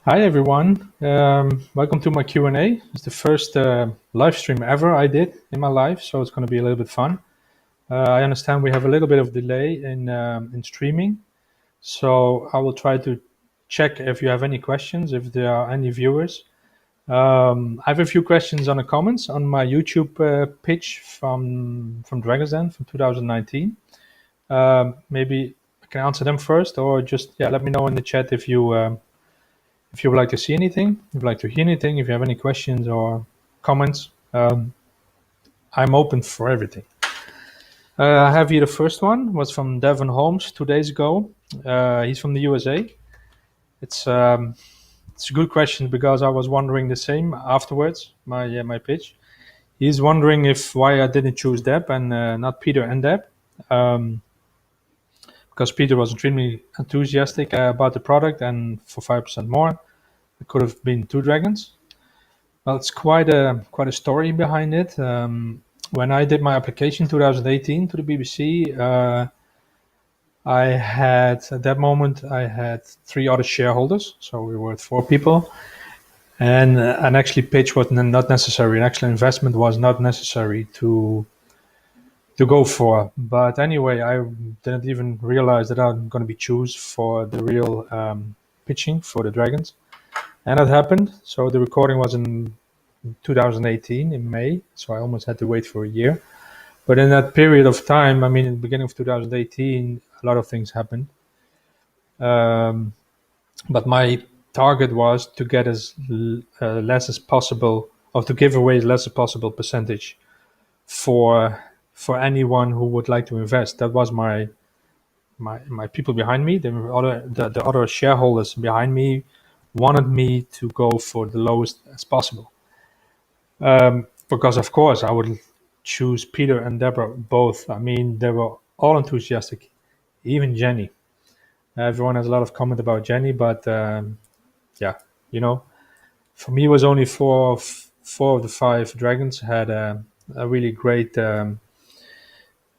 Hi everyone, welcome to my Q&A. It's the first live stream ever I did in my life, so it's going to be a little bit fun. I understand we have a little bit of delay in streaming, so I will try to check if you have any questions, if there are any viewers. I have a few questions on the comments on my YouTube pitch from Dragon's Den from 2019. Maybe I can answer them first, or just let me know in the chat if you would like to see anything, if you'd like to hear anything, if you have any questions or comments. I'm open for everything. I have here the first one, was from Devon Holmes 2 days ago. He's from the USA. It's a good question because I was wondering the same afterwards, my pitch. He's wondering why I didn't choose Deb and not Peter and Deb. Because Peter was extremely enthusiastic about the product, and for 5% more, it could have been 2 dragons. Well, it's quite a story behind it. When I did my application in 2018 to the BBC, at that moment I had 3 other shareholders, so we were 4 people, and an actually pitch was not necessary. An actual investment was not necessary to go for. But anyway, I didn't even realize that I'm going to be chosen for the real pitching for the dragons, and that happened. So the recording was in 2018 in May, so I almost had to wait for a year. But in that period of time, I mean, in the beginning of 2018, a lot of things happened. But my target was to get as less as possible, or to give away as less as possible percentage for anyone who would like to invest. That was my people behind me. The other shareholders behind me wanted me to go for the lowest as possible. Because of course I would choose Peter and Deborah both. I mean, they were all enthusiastic, even Jenny. Everyone has a lot of comment about Jenny, but for me it was only four of the 5 dragons had a really great.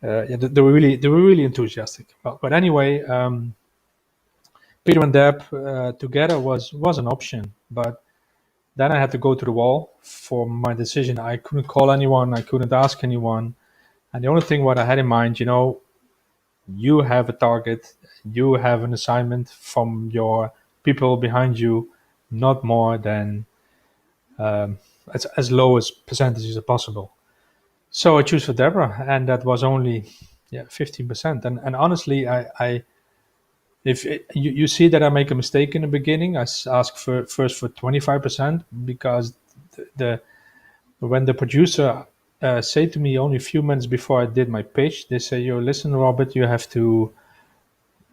They were really enthusiastic. But anyway, Peter and Deb together was an option, but then I had to go to the wall for my decision. I couldn't call anyone. I couldn't ask anyone. And the only thing what I had in mind, you have a target, you have an assignment from your people behind you, not more than as low as percentages as possible. So I choose for Deborah, and that was only 15%. And honestly, if you see that I make a mistake in the beginning, I ask first for 25%, because when the producer said to me only a few minutes before I did my pitch, they say, listen, Robert,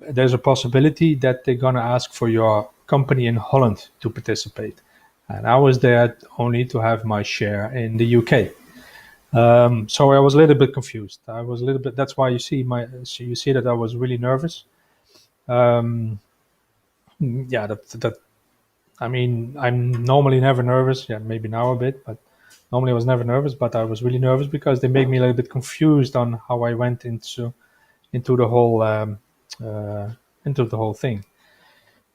there's a possibility that they're going to ask for your company in Holland to participate. And I was there only to have my share in the UK. So I was a little bit confused. That's why you see that I was really nervous. I mean, I'm normally never nervous. Yeah, maybe now a bit, but normally I was never nervous. But I was really nervous because they made me a little bit confused on how I went into the whole thing.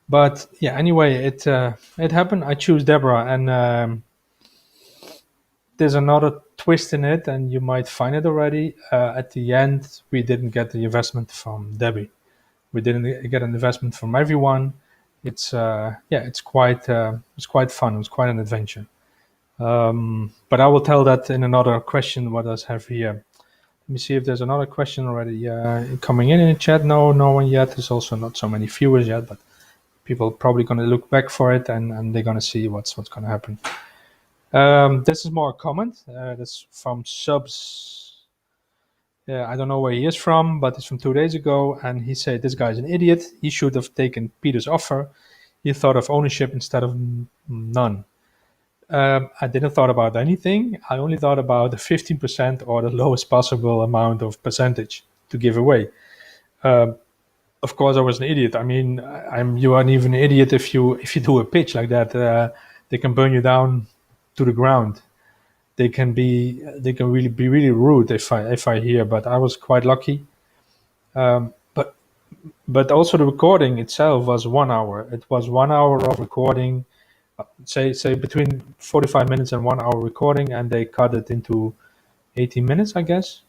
But anyway, it happened. I choose Deborah, and there's another twist in it, and you might find it already. At the end, we didn't get the investment from Debbie. We didn't get an investment from everyone. It's quite fun. It's quite an adventure. But I will tell that in another question. What does have here? Let me see if there's another question already coming in the chat. No one yet. There's also not so many viewers yet, but people are probably going to look back for it, and they're going to see what's going to happen. This is more a comment. That's from Subs. I don't know where he is from, but it's from 2 days ago, and he said, this guy's an idiot. He should have taken Peter's offer. He thought of ownership instead of none. I didn't thought about anything. I only thought about the 15% or the lowest possible amount of percentage to give away. Of course, I was an idiot. I mean, you aren't even an idiot if you do a pitch like that. They can burn you down to the ground. They can really be really rude if I hear. But I was quite lucky. But also the recording itself was 1 hour. It was 1 hour of recording say between 45 minutes and 1 hour recording, and they cut it into 18 minutes, I guess.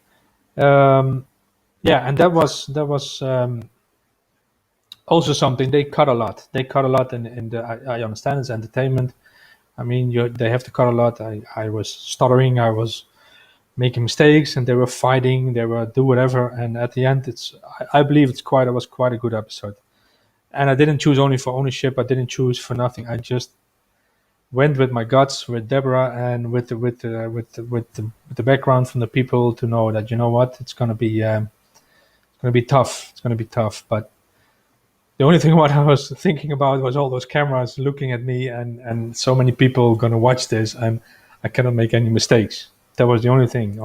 Um, yeah, and that was also something they cut a lot. They cut a lot in the. I understand it's entertainment. I mean, they have to cut a lot. I was stuttering. I was making mistakes, and they were fighting. They were do whatever, and at the end, I believe it was quite a good episode. And I didn't choose only for ownership. I didn't choose for nothing. I just went with my guts, with Deborah, and with the background from the people to know that, you know what, it's gonna be tough. It's gonna be tough. But the only thing what I was thinking about was all those cameras looking at me, and so many people gonna watch this, and I cannot make any mistakes. That was the only thing.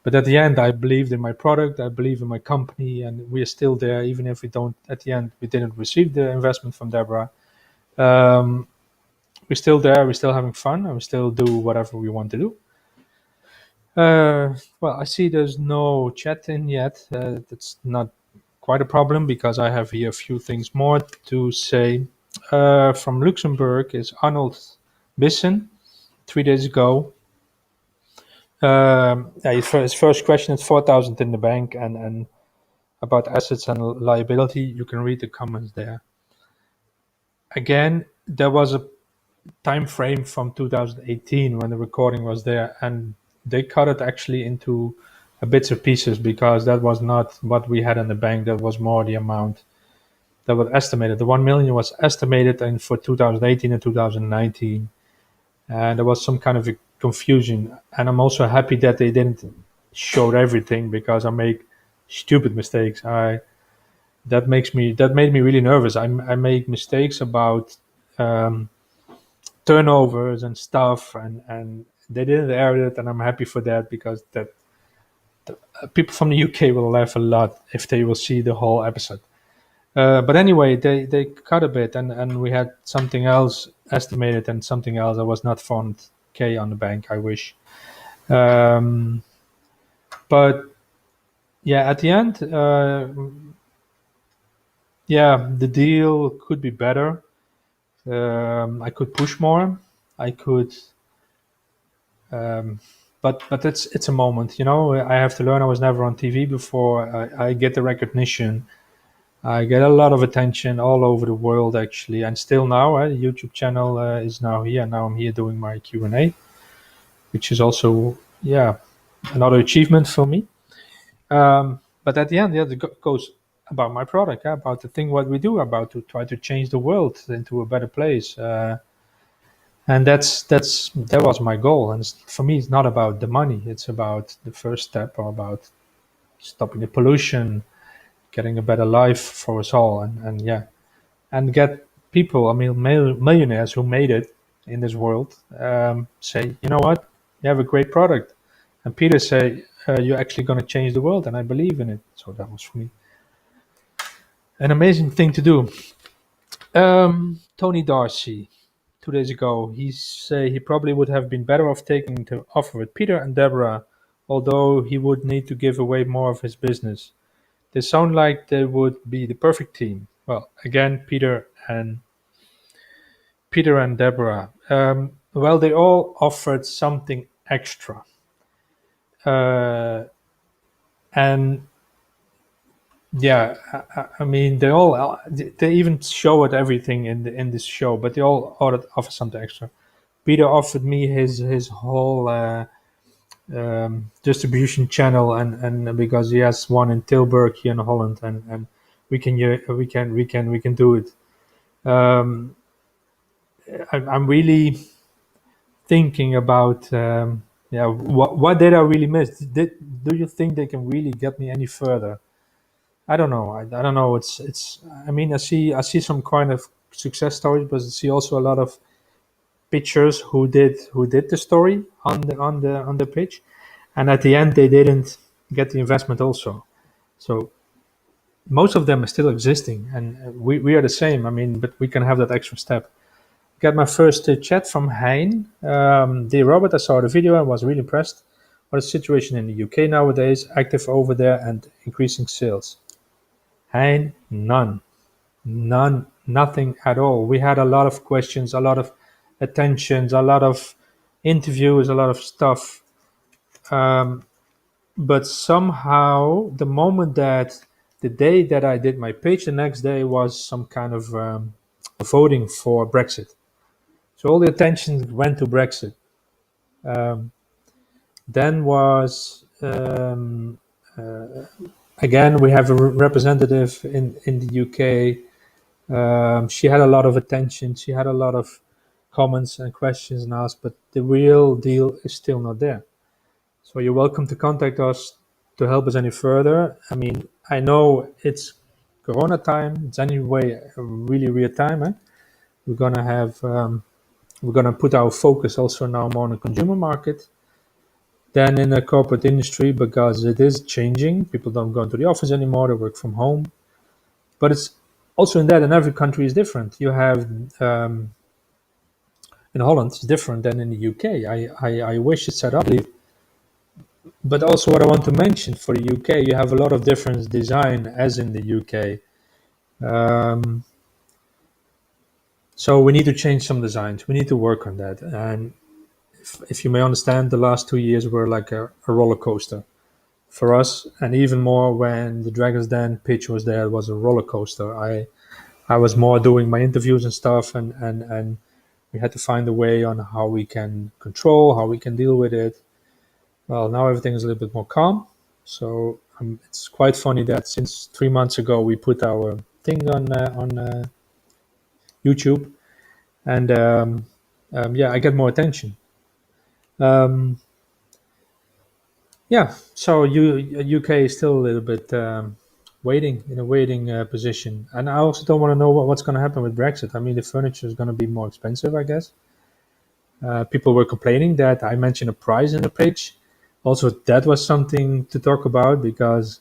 But at the end, I believed in my product. I believe in my company, and we are still there, even if we don't. At the end, we didn't receive the investment from Deborah. Um, we're still there. We're still having fun, and we still do whatever we want to do. Well, I see there's no chat in yet. That's not quite a problem because I have here a few things more to say. From Luxembourg is Arnold Bissen, 3 days ago. Yeah, his first question is 4,000 in the bank, and about assets and liability. You can read the comments there. Again, there was a time frame from 2018 when the recording was there, and they cut it actually into bits of pieces because that was not what we had in the bank. That was more the amount that was estimated. The 1 million was estimated and for 2018 and 2019, and there was some kind of a confusion. And I'm also happy that they didn't show everything because I make stupid mistakes. That made me really nervous. I make mistakes about um, turnovers and stuff, and they didn't air it, and I'm happy for that because that people from the UK will laugh a lot if they will see the whole episode. But anyway, they cut a bit, and we had something else estimated and something else. I was not found K on the bank. I wish, um, but yeah, at the end, yeah, the deal could be better. I could push more. I could, um, but it's a moment, you know. I have to learn. I was never on TV before. I get the recognition. I get a lot of attention all over the world, actually, and still now, the YouTube channel is now here. Now I'm here doing my Q&A, which is also, yeah, another achievement for me. But at the end, yeah, it goes about my product, about the thing what we do, about to try to change the world into a better place. And that was my goal. And for me, it's not about the money. It's about the first step, or about stopping the pollution, getting a better life for us all, and yeah, and get people, I mean, millionaires who made it in this world, say, you know what, you have a great product, and Peter say, you're actually going to change the world, and I believe in it. So that was for me an amazing thing to do. Tony Darcy, 2 days ago, he say he probably would have been better off taking the offer with Peter and Deborah, although he would need to give away more of his business. They sound like they would be the perfect team. Well, again, Peter and Deborah. Well, they all offered something extra, and yeah, I mean, they even show it everything in this show, but they all offer something extra. Peter offered me his whole distribution channel, and because he has one in Tilburg here in Holland, and we can do it. Um, I'm really thinking about, yeah, what did I really miss? Do you think they can really get me any further? I don't know. I don't know. It's. I mean, I see some kind of success stories, but I see also a lot of pitchers who did the story on the pitch, and at the end they didn't get the investment also. So most of them are still existing, and we are the same. I mean, but we can have that extra step. Got my first chat from Hein. Dear Robert, I saw the video and was really impressed. What is the situation in the UK nowadays? Active over there and increasing sales. Hein, none. nothing at all. We had a lot of questions, a lot of attentions, a lot of interviews, a lot of stuff. Um, but somehow, the day that I did my pitch, the next day was some kind of voting for Brexit. So all the attention went to Brexit. Um, then was again, we have a representative in the UK. She had a lot of attention. She had a lot of comments and questions and asked, but the real deal is still not there. So you're welcome to contact us to help us any further. I mean, I know it's Corona time. It's anyway a really weird time. Eh? We're gonna have we're gonna put our focus also now more on the consumer market than in the corporate industry because it is changing. People don't go into the office anymore. They work from home. But it's also in that, and every country is different. You have in Holland, it's different than in the UK. I wish it's set up. But also, what I want to mention for the UK, you have a lot of different design as in the UK. So we need to change some designs. We need to work on that. And if you may understand, the last 2 years were like a roller coaster for us, and even more when the Dragons Den pitch was there, it was a roller coaster. I was more doing my interviews and stuff, and we had to find a way on how we can control, how we can deal with it. Well, now everything is a little bit more calm. So it's quite funny that since 3 months ago we put our thing on YouTube, and yeah, I get more attention. Um, yeah, so UK is still a little bit waiting in a waiting position, and I also don't want to know what's going to happen with Brexit. I mean, the furniture is going to be more expensive, I guess. People were complaining that I mentioned a price in the pitch. Also, that was something to talk about because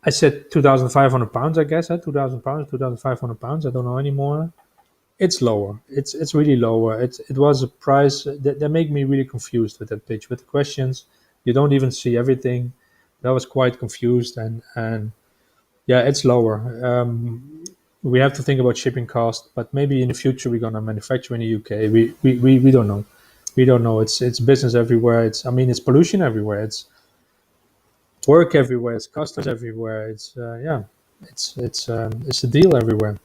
I said £2,500, I guess, £2,000, £2,500. I don't know anymore. It's lower. It's really lower. It was a price that made me really confused with that pitch. With the questions, you don't even see everything. I was quite confused, and yeah, it's lower. We have to think about shipping cost, but maybe in the future we're gonna manufacture in the UK. We don't know. We don't know. It's business everywhere. It's pollution everywhere. It's work everywhere. It's customers everywhere. It's yeah. It's a deal everywhere.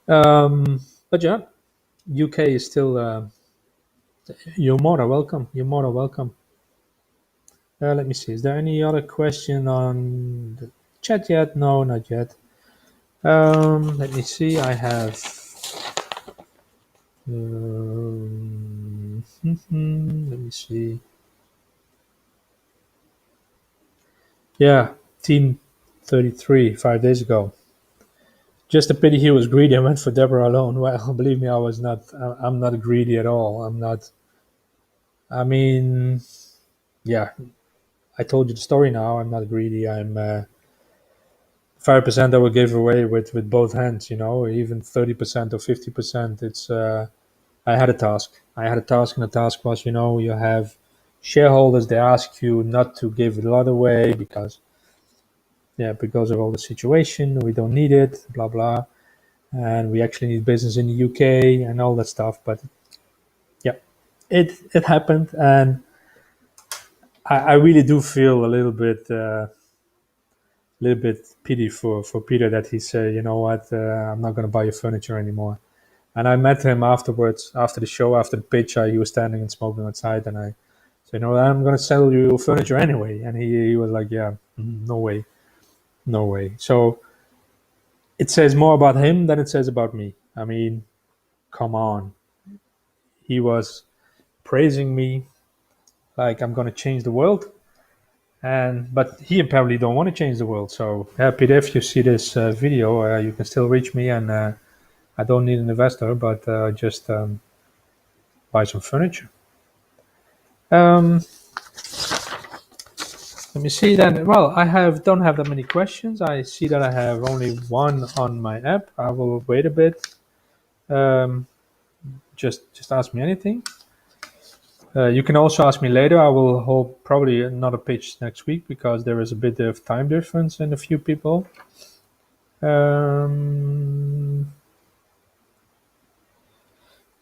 But yeah, UK is still. You're more than welcome. You're more than welcome. Let me see. Is there any other question on the chat yet? No, not yet. Let me see. I have. Let me see. Yeah, Team 33 5 days ago. Just a pity he was greedy and went for Deborah alone. Well, believe me, I was not. I'm not greedy at all. I'm not. I mean, yeah. I told you the story now. I'm not greedy. I'm 5% I will give away with both hands. Even 30% or 50%. It's. I had a task. I had a task, and the task was, you have shareholders. They ask you not to give a lot away because of all the situation. We don't need it. Blah blah. And we actually need business in the UK and all that stuff. But yeah, it happened, and I really do feel a little bit pity for Peter that he said, you know what, I'm not going to buy your furniture anymore. And I met him afterwards, after the show, after the pitch. He was standing and smoking outside, and I said, I'm going to sell you furniture anyway. And he was like, yeah, no way, no way. So it says more about him than it says about me. I mean, come on. He was praising me like I'm going to change the world. But he apparently don't want to change the world. So Peter, if you see this video, you can still reach me, and I don't need an investor, but just buy some furniture. Let me see then. Well, don't have that many questions. I see that I have only one on my app. I will wait a bit. Just ask me anything. You can also ask me later. I will hold probably another pitch next week because there is a bit of time difference in a few people. Um,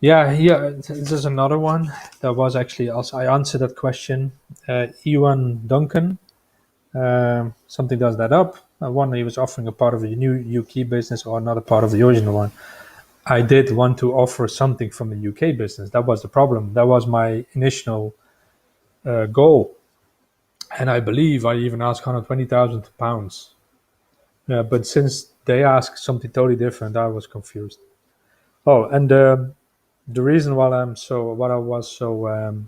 yeah. There's another one that was actually also I answered that question. Ewan Duncan. Something does that up. One, he was offering a part of the new UK business or another part of the original one. I did want to offer something from the UK business. That was the problem. That was my initial goal. And I believe I even asked £120,000. But since they asked something totally different, I was confused. Oh, and the reason why I was so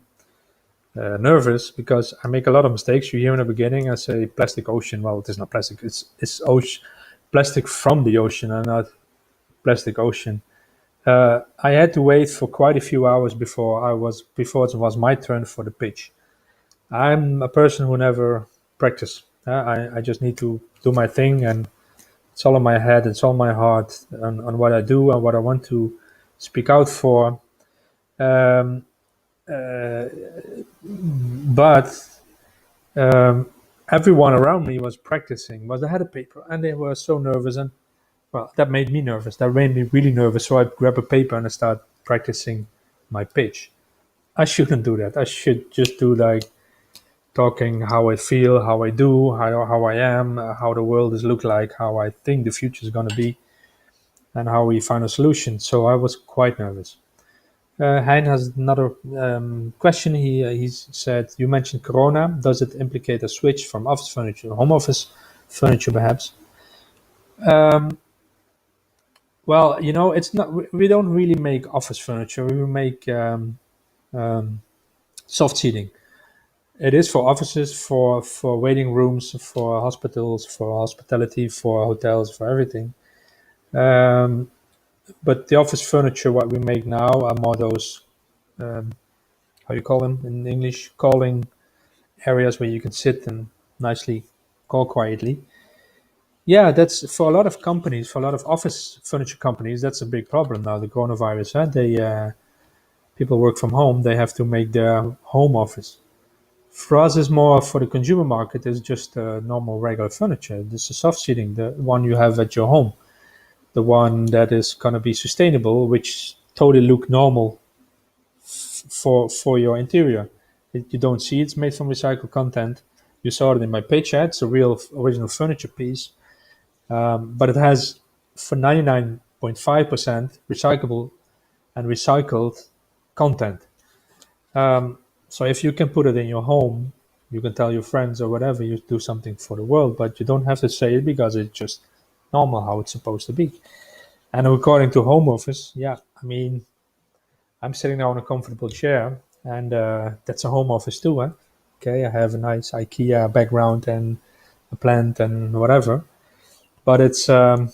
nervous because I make a lot of mistakes. You hear in the beginning, I say plastic ocean. Well, it is not plastic. It's ocean, plastic from the ocean, and not plastic ocean. I had to wait for quite a few hours before it was my turn for the pitch. I'm a person who never practice. I just need to do my thing, and it's all in my head. It's all my heart on what I do and what I want to speak out for. Um, uh, but um, everyone around me was practicing, was they had a paper, and they were so nervous, and well, that made me nervous. That made me really nervous. So I grabbed a paper and I start practicing my pitch. I shouldn't do that. I should just do like talking how I feel, how I do, how I am, how the world is look like, how I think the future is going to be, and how we find a solution. So I was quite nervous. Hein has another question. He said, you mentioned Corona. Does it implicate a switch from office furniture to home office furniture, perhaps? Um, well, it's not. We don't really make office furniture. We make um, soft seating. It is for offices, for waiting rooms, for hospitals, for hospitality, for hotels, for everything. Um, but the office furniture, what we make now, are more those um, how you call them in English, calling areas where you can sit and nicely call quietly. Yeah, that's for a lot of companies, for a lot of office furniture companies. That's a big problem now. The coronavirus, huh? They people work from home. They have to make their home office. For us, is more for the consumer market. Is just normal regular furniture. This is soft seating, the one you have at your home, the one that is gonna be sustainable, which totally look normal for your interior. You don't see it's made from recycled content. You saw it in my page ad. It's a real original furniture piece, but it has for 99.5% recyclable and recycled content. Um, so if you can put it in your home, you can tell your friends or whatever you do something for the world, but you don't have to say it because it's just normal how it's supposed to be. And according to home office, yeah, I mean, I'm sitting now in a comfortable chair, and that's a home office too. Huh? Okay, I have a nice IKEA background and a plant and whatever, but it's a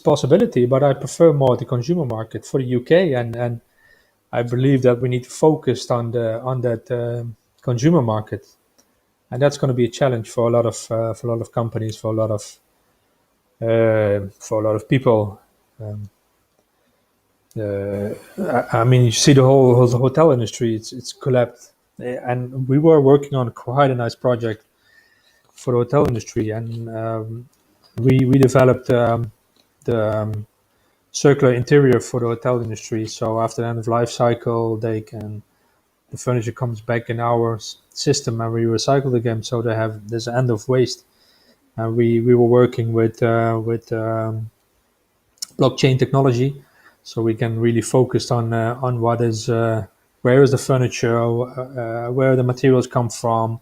possibility. But I prefer more the consumer market for the UK, and I believe that we need to focus on that consumer market, and that's going to be a challenge for a lot of companies, for a lot of people. Um, I mean, you see the whole hotel industry; it's collapsed. And we were working on quite a nice project for the hotel industry, and we developed the circular interior for the hotel industry. So after the end of life cycle, the furniture comes back in our system and we recycle again. So they have this end of waste. And we were working with blockchain technology, so we can really focus on what is where is the furniture, where the materials come from.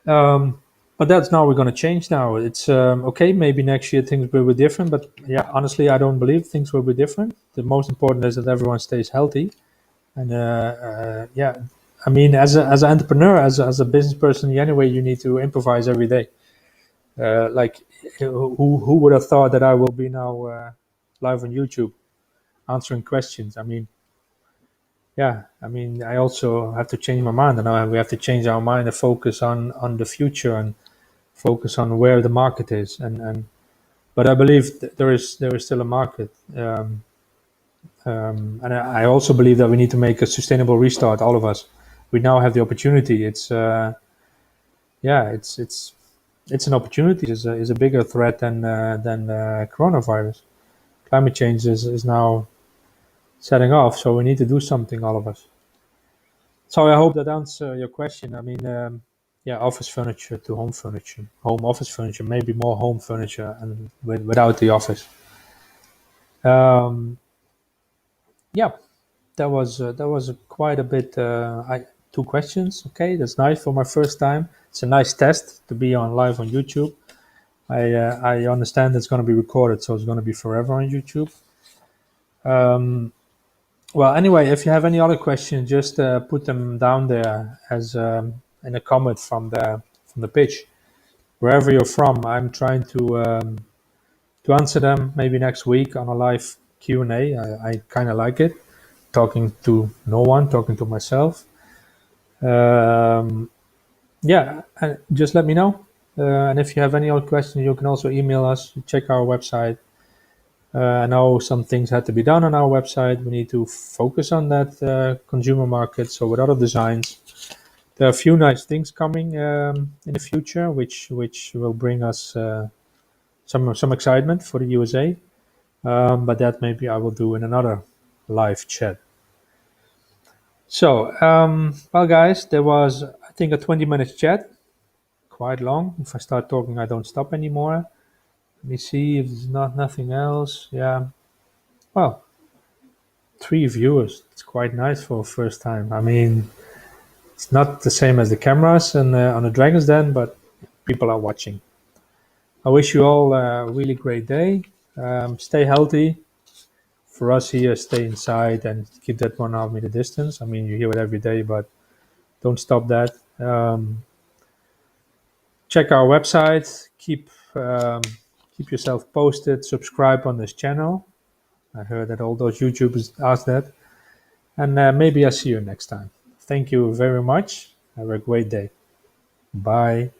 Um, but that's now we're going to change now. It's okay. Maybe next year things will be different, but yeah, honestly, I don't believe things will be different. The most important is that everyone stays healthy, and yeah, I mean, as an entrepreneur, as a business person, anyway, you need to improvise every day. Like, who would have thought that I will be now live on YouTube answering questions? I mean, yeah, I mean, I also have to change my mind, and now we have to change our mind and focus on the future and focus on where the market is. And but I believe there is still a market, and I also believe that we need to make a sustainable restart. All of us, we now have the opportunity. It's yeah, it's it's an opportunity. Is a bigger threat than coronavirus. Climate change is now setting off, so we need to do something, all of us. So I hope that answers your question. I mean, yeah, office furniture to home furniture, home office furniture, maybe more home furniture, and without the office. Um, yeah, that was quite a bit. Two questions. Okay, that's nice for my first time. It's a nice test to be on live on YouTube. I understand it's going to be recorded, so it's going to be forever on YouTube. Um, well, anyway, if you have any other questions, just put them down there as in a comment from the pitch, wherever you're from. I'm trying to answer them maybe next week on a live Q&A. I kind of like it, talking to no one, talking to myself. Yeah, just let me know. And if you have any other questions, you can also email us. Check our website. I know some things had to be done on our website. We need to focus on that consumer market. So with other designs, there are a few nice things coming in the future, which will bring us some excitement for the USA. But that maybe I will do in another live chat. So, well, guys, there was I think a 20-minute chat, quite long. If I start talking, I don't stop anymore. Let me see if there's nothing else. Yeah, well, 3 viewers. It's quite nice for a first time. I mean, it's not the same as the cameras and on the Dragon's Den, but people are watching. I wish you all a really great day. Stay healthy. For us here, stay inside and keep that 1.5 meter distance. I mean, you hear it every day, but don't stop that. Check our website. Keep yourself posted. Subscribe on this channel. I heard that all those YouTubers asked that. And maybe I'll see you next time. Thank you very much. Have a great day. Bye.